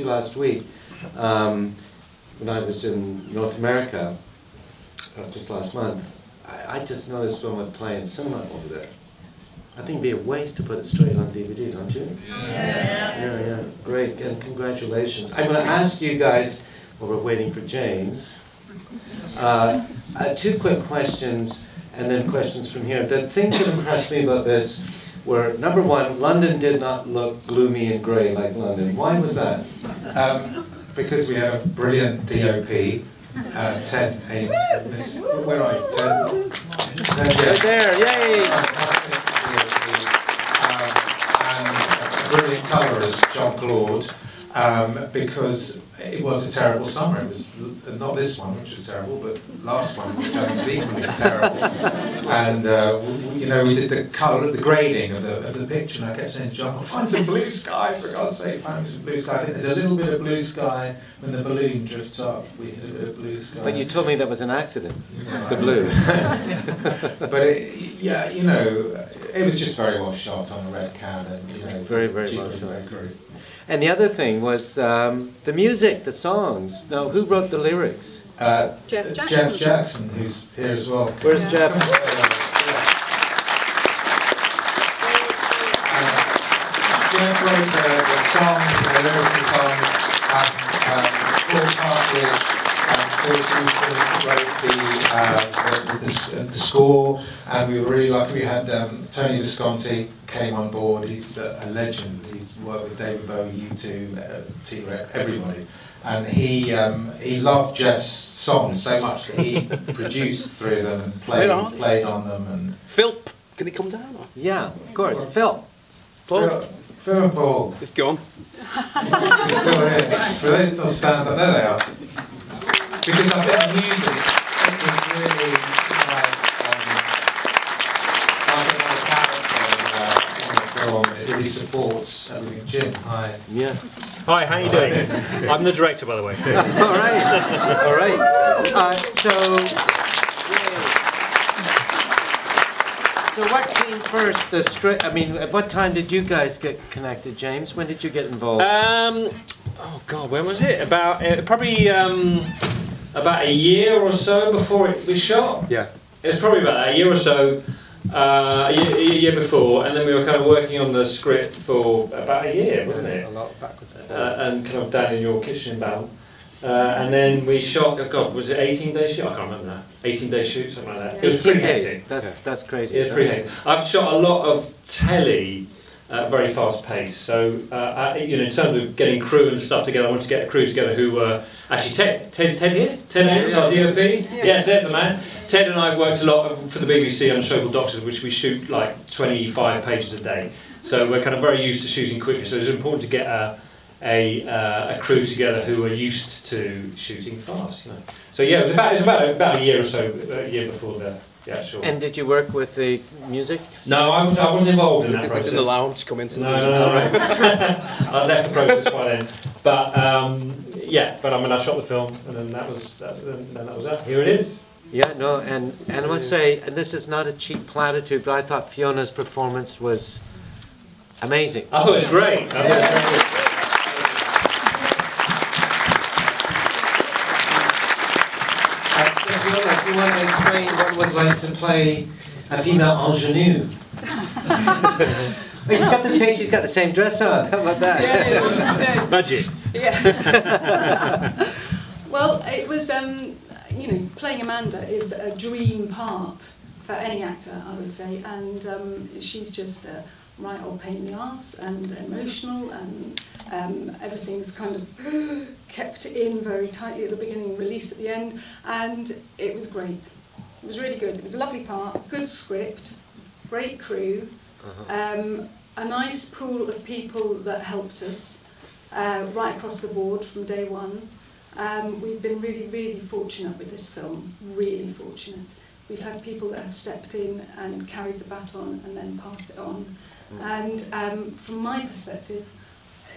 last week when I was in North America just last month. I just noticed when we're playing cinema over there. I think it'd be a waste to put it straight on DVD, don't you? Yeah. Great, and congratulations. I'm going to ask you guys, while we're waiting for James, 2 quick questions, and then questions from here. The things that impressed me about this were, number 1, London did not look gloomy and grey like London. Why was that? Because we have a brilliant DOP, Ted Ames. Where are you, Ted? Right there, yay! And a brilliant colourist, John Claude, because it was a terrible summer. It was not this one, which was terrible, but last one, which I think was equally terrible. And we did the colour, the grading of the picture, and I kept saying to John, find some blue sky, for God's sake, find some blue sky. I think there's a little bit of blue sky when the balloon drifts up. We hit a bit of blue sky. But you told me that was an accident, the blue. But it was just very well shot on a red can, and very, very well shot. And the other thing was the music, the songs. Now, who wrote the lyrics? Jeff Jackson. Jeff Jackson, who's here as well. Where's Jeff? Jeff wrote the songs, the lyrics of the songs, and Paul Partridge and Phil Houston wrote the score, and we were really lucky. We had Tony Visconti came on board. He's a legend. He's worked with David Bowie, U2, T-Rex, everybody. And he loved Jeff's songs so much that he produced 3 of them and played on them. And Phil, can he come down? Or? Yeah, of course. Phil. Phil and Paul. It's gone. He's still here. But they still stand up. There they are. Because I think the music was really like another character in the film. It really supports everything. Jim, hi. Yeah. Hi, how you doing? I'm the director, by the way. All right. All right. So what came first? The script. I mean, at what time did you guys get connected, James? When did you get involved? Oh God, when was it? Probably about a year or so before it was shot. Yeah. It was probably about a year or so, a year before, and then we were kind of working on the script for about a year, wasn't it? A lot backwards and And kind of down in your kitchen in Bal. And then we shot, oh God, was it 18-day shoot? I can't remember that. 18-day shoot, something like that. It was pretty hectic. That's crazy. It was pretty hectic. I've shot a lot of telly at very fast pace. So, in terms of getting crew and stuff together, I wanted to get a crew together who were actually Ted's Ted here? Ted Ames, our DOP? Yes, there's the man. Ted and I worked a lot for the BBC on a show called Doctors, which we shoot like 25 pages a day. So we're kind of very used to shooting quickly. So it was important to get a crew together who were used to shooting fast. So yeah, it was about a year or so, a year before the actual. And did you work with the music? No, I wasn't involved in that process. Didn't allow him to come into the No. I left the process by then. But but I shot the film, and then that was that. Here it is. Yeah, no, and I must say, and this is not a cheap platitude, but I thought Fiona's performance was amazing. I thought it was great. Do you want to explain what it was like to play a female ingenue? She's got the same dress on. How about that? Yeah. Budget. Yeah. Well, it was, playing Amanda is a dream part for any actor, I would say, and she's just a right old pain in the arse and emotional, and everything's kind of kept in very tightly at the beginning, released at the end, and it was great. It was really good. It was a lovely part, good script, great crew, a nice pool of people that helped us right across the board from day one. We've been really, really fortunate with this film, really fortunate. We've had people that have stepped in and carried the baton and then passed it on. And from my perspective,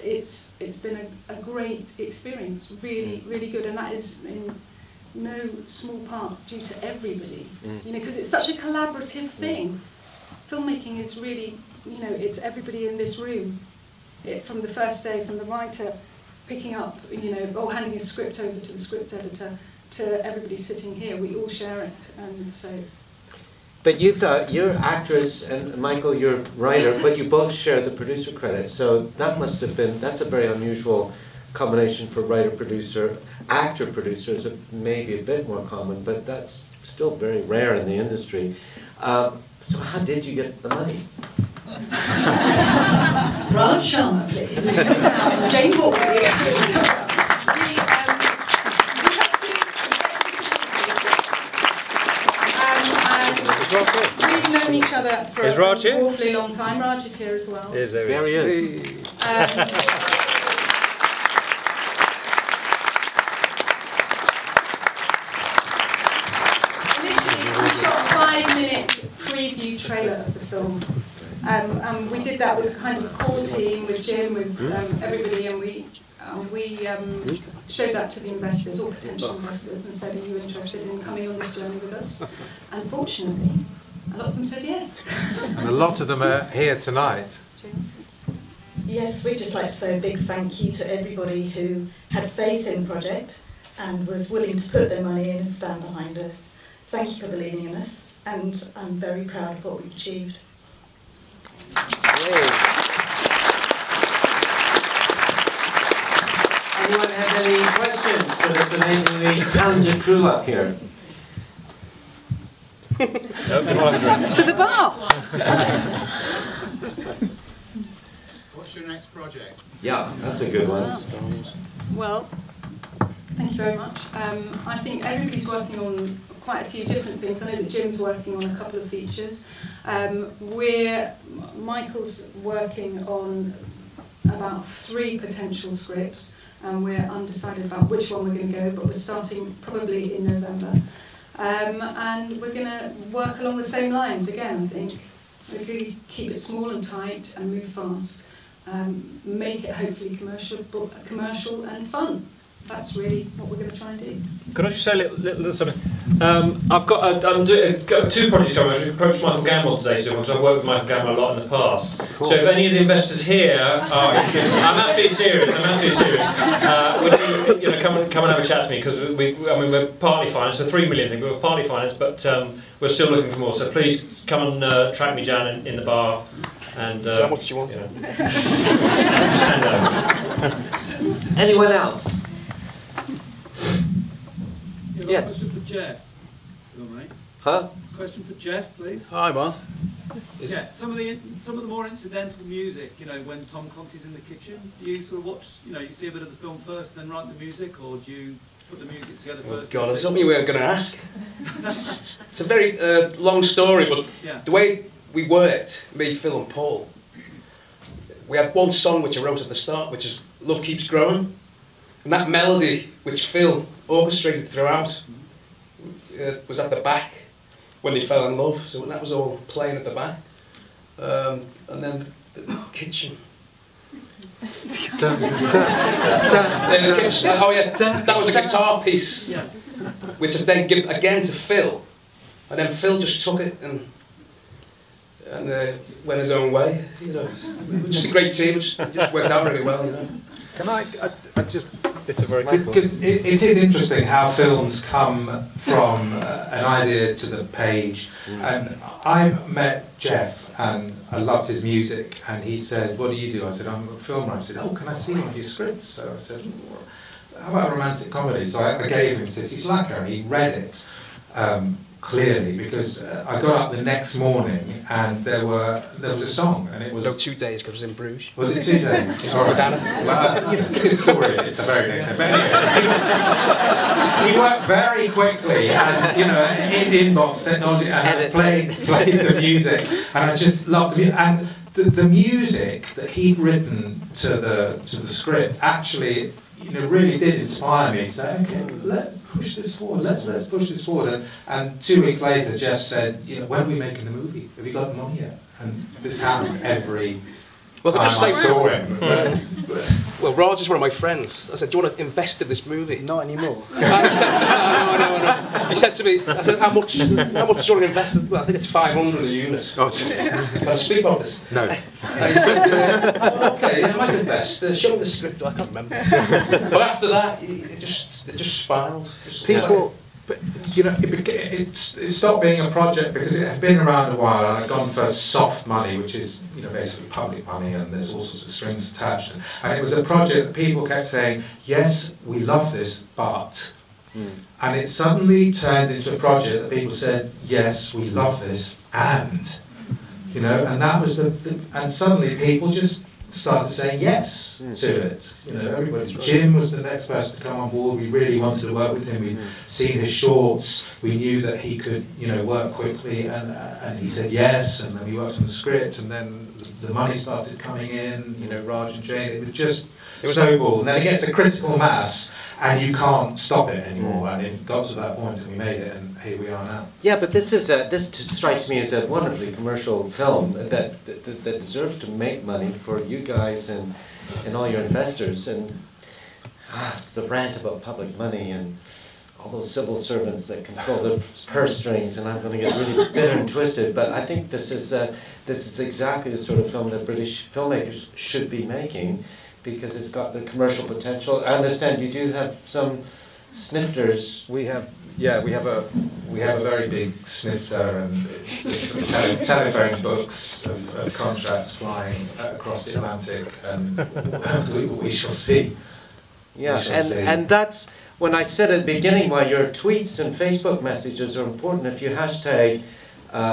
it's been a great experience, really, really good, and that is in no small part due to everybody, because it's such a collaborative thing. Filmmaking is really, it's everybody in this room, from the first day, from the writer picking up, or handing a script over to the script editor, to everybody sitting here. We all share it, and so. But you're actress, and Michael, you're writer, but you both share the producer credit. So that must have been, that's a very unusual combination for writer-producer. Actor-producer is maybe a bit more common, but that's still very rare in the industry. So how did you get the money? Raj Sharma, please. Jane Walker. We've known each other for an awfully long time. Raj is here as well. There he is. Initially, we shot a 5-minute preview trailer of the film. We did that with a kind of core team, with Jim, with everybody, and we showed that to the investors, or potential investors, and said, are you interested in coming on this journey with us? And fortunately, a lot of them said yes. And a lot of them are here tonight. Yes, we'd just like to say a big thank you to everybody who had faith in the project and was willing to put their money in and stand behind us. Thank you for believing in us, and I'm very proud of what we've achieved. Anyone have any questions for this amazingly talented crew up here? To the bar! What's your next project? Yeah, that's a good one. Well, thank you very much. I think everybody's working on quite a few different things. I know that Jim's working on a couple of features. Michael's working on about 3 potential scripts, and we're undecided about which one we're going to go, but we're starting probably in November. And we're going to work along the same lines again, I think. We're going to keep it small and tight and move fast. Make it hopefully commercial and fun. That's really what we're going to try and do. Could I just say a little something? I've got 2 projects. I approached Michael Gamble today, because I've worked with Michael Gamble a lot in the past. Cool. So if any of the investors here are, I'm absolutely serious. Would you come and have a chat to me, because we're partly financed. It's a $3 million thing, but we're partly financed, but we're still looking for more. So please come and track me down in the bar. And so how much do you want? Just hand over. Anyone else? Yes. Question for Jeff. Huh? Question for Jeff, please. Hi, Mark. Yeah, some of the more incidental music. When Tom Conti's in the kitchen, do you sort of watch? You see a bit of the film first, then write the music, or do you put the music together first? God, it was something you were going to ask. It's a very long story, but the way we worked, me, Phil, and Paul, we had one song which I wrote at the start, which is "Love Keeps Growing," and that melody, which Phil orchestrated throughout, was at the back when they fell in love. So that was all playing at the back, and then the kitchen. Oh yeah, that was a guitar piece, which I then give again to Phil, and then Phil just took it and went his own way. Just a great team. It just worked out really well. Can I just? It's a very good because it is interesting how films come from an idea to the page. And I met Jeff and I loved his music, and he said, "What do you do?" I said, "I'm a film writer." I said, "Oh, can I see one of your scripts?" So I said, "How about a romantic comedy?" So I gave him City Slacker, and he read it clearly, because I got up the next morning and there was a song, and it was... No, 2 days, because it was in Bruges. Was it 2 days? It's all right. It's a good story. It's the very next day. But anyway, he worked very quickly, and in inbox technology, and I played the music, and I just loved the music. And the music that he'd written to the script actually, really did inspire me to say, okay, let's push this forward. Let's push this forward. And 2 weeks later, Jeff said, when are we making the movie? Have you got the money yet? And this happened every Well, time just I say- saw him. Well, Roger's one of my friends. I said, do you want to invest in this movie? Not anymore. And he said to me, no. He said to me, I said, how much do you want to invest? Well, I think it's 500 a unit. Oh, Can I speak about this? no. And he said, oh, okay, yeah, I might invest. Show me the script. I can't remember. But after that, it just spiraled. People, But you know, it stopped being a project because it had been around a while and I'd gone for soft money, which is, you know, basically public money, and there's all sorts of strings attached. And it was a project that people kept saying, yes, we love this, but. And it suddenly turned into a project that people said, yes, we love this, and. You know, and that was and suddenly people just started saying yes to it. You know, everybody. Jim was the next person to come on board. We really wanted to work with him. We'd seen his shorts. We knew that he could, you know, work quickly, and he said yes. And then we worked on the script, and then the money started coming in. You know, Raj and Jane. It was snowball, and then it gets a critical mass, and you can't stop it anymore. And it got to that point, and we made it, and here we are now. Yeah, but this strikes me as a wonderfully commercial film that deserves to make money for you guys and all your investors. And it's the rant about public money and all those civil servants that control the purse strings. And I'm going to get really bitter and twisted. But I think this is exactly the sort of film that British filmmakers should be making, because it's got the commercial potential. I understand you do have some snifters. We have a very big snifter, and it's sort of telephone books of contracts flying across the Atlantic, and we shall see. Yeah, We shall see. and that's when I said at the beginning why your tweets and Facebook messages are important. If you hashtag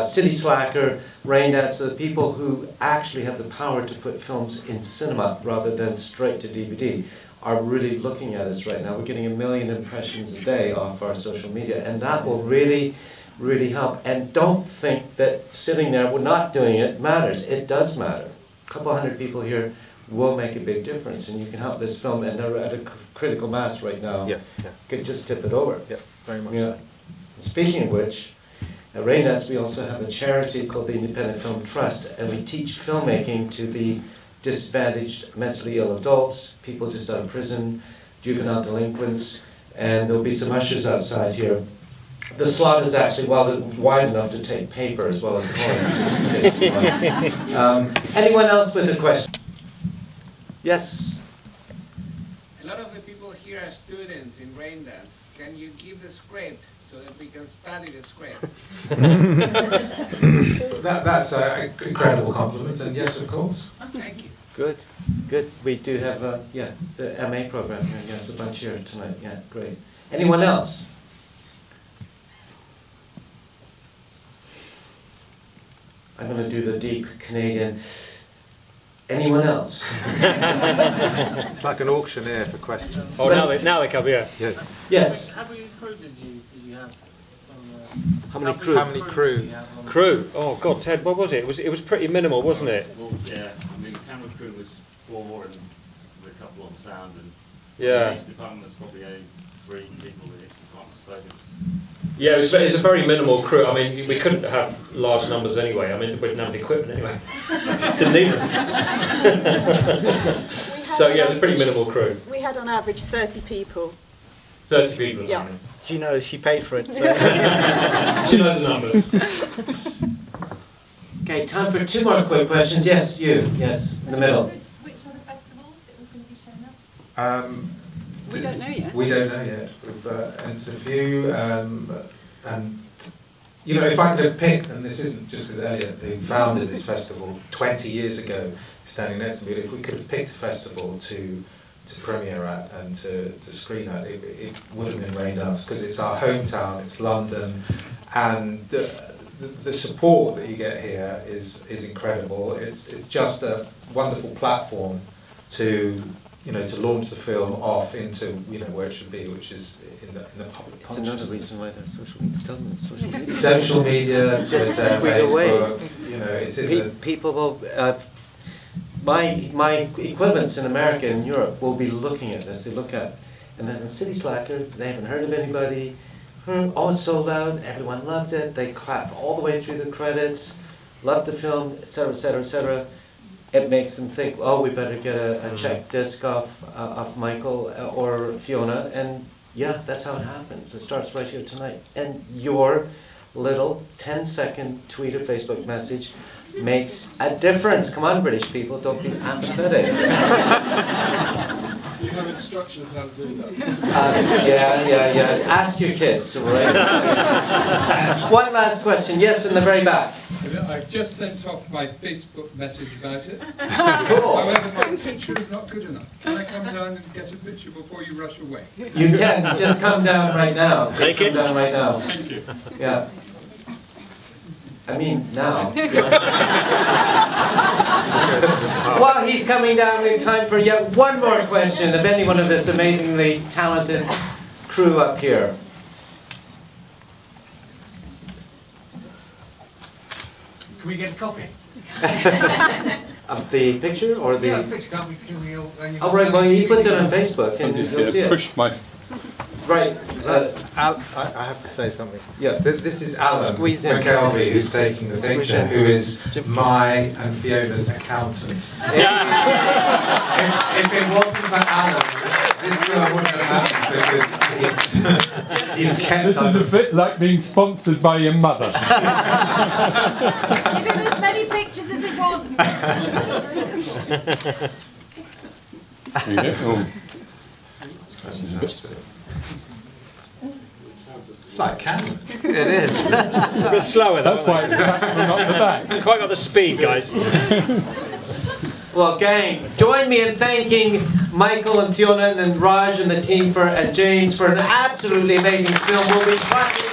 City Slacker, Raindance, the people who actually have the power to put films in cinema rather than straight to DVD, are really looking at us right now. We're getting 1 million impressions a day off our social media, and that will really, really help. And don't think that sitting there, we're not doing it, matters. It does matter. A couple hundred people here will make a big difference, and you can help this film, and they're at a critical mass right now. Yeah. Could just tip it over. Yeah, very much. Yeah. Speaking of which, at Raindance we also have a charity called the Independent Film Trust, and we teach filmmaking to the disadvantaged mentally ill adults, people just out of prison, juvenile delinquents, and there'll be some ushers outside here. The slot is actually wide enough to take paper as well as coins. Anyone else with a question? Yes? A lot of the people here are students in Raindance. Can you give the script so that we can study the script? That's an incredible compliment, and yes, of course. Thank you. Good, good. We do have, the MA program here. Yeah, there's a bunch here tonight. Yeah, great. Anyone else? I'm going to do the deep Canadian. Anyone else? It's like an auctioneer for questions. Oh, now they come here. Yeah. Yes. How many crew did you have? How many crew? How many crew? Crew. Oh God, Ted, what was it? It was pretty minimal, wasn't it? Well, yeah, I mean, the camera crew was 4 and with a couple on sound, and Yeah. each department was probably only 3 people with each department, so it was. Yeah, it was a very minimal crew. I mean, we couldn't have large numbers anyway. I mean, we didn't have the equipment anyway. Didn't need them. So yeah, it was a pretty minimal crew. We had on average 30 people. 30 people. Yeah. She knows, she paid for it. So. She knows the numbers. Okay, time for 2 more quick questions. Yes, you. Yes, in the middle. Which other festivals it was going to be shown up? We don't know yet. We don't know yet. We've entered a few, and you know, if I could have picked, and this isn't just because Elliot, who founded this festival 20 years ago, standing next to me, if we could have picked a festival to premiere at and to screen at, it would have been Raindance, because it's our hometown, it's London, and the support that you get here is incredible. It's just a wonderful platform to, you know, to launch the film off into, you know, where it should be, which is in the public It's consciousness. another reason why there's social media. Tell them it's social media. Social media, Just Twitter, tweet away. Facebook, you know, it is a... People will, my equivalents in America and Europe will be looking at this. They look at, and then in City Slacker, they haven't heard of anybody. Oh, it's sold out. Everyone loved it. They clap all the way through the credits. Loved the film, etc., etc., etc. it makes them think, oh, we better get a check disc off Michael or Fiona, and yeah, that's how it happens. It starts right here tonight. And your little 10-second tweet or Facebook message makes a difference. Come on, British people, don't be apathetic. You have instructions how to do that. Yeah. Ask your kids, right? One last question. Yes, in the very back. I've just sent off my Facebook message about it. Cool. However, my picture is not good enough. Can I come down and get a picture before you rush away? You can. Just come down right now. Take it. Come down right now. Thank you. Yeah. I mean, now. While he's coming down, we have time for yet one more question of any one of this amazingly talented crew up here. Can we get a copy? Of the picture or the... Yeah, the picture, can't we? Can we all, oh, right, well, he puts it on Facebook and you'll see it. Push my... Right. I have to say something. Yeah. This is Alan Squeeze in. McKelvey, who's taking the picture, who is my and Fiona's accountant. If it wasn't for Alan, this film wouldn't have happened because he's kept This is a bit like being sponsored by your mother. Give him as many pictures as he wants. It's like Cameron. It is. A bit slower, That's why it's back and not the back. Quite got the speed, guys. Well, gang, join me in thanking Michael and Fiona and Raj and the team and James for an absolutely amazing film. We'll be tracking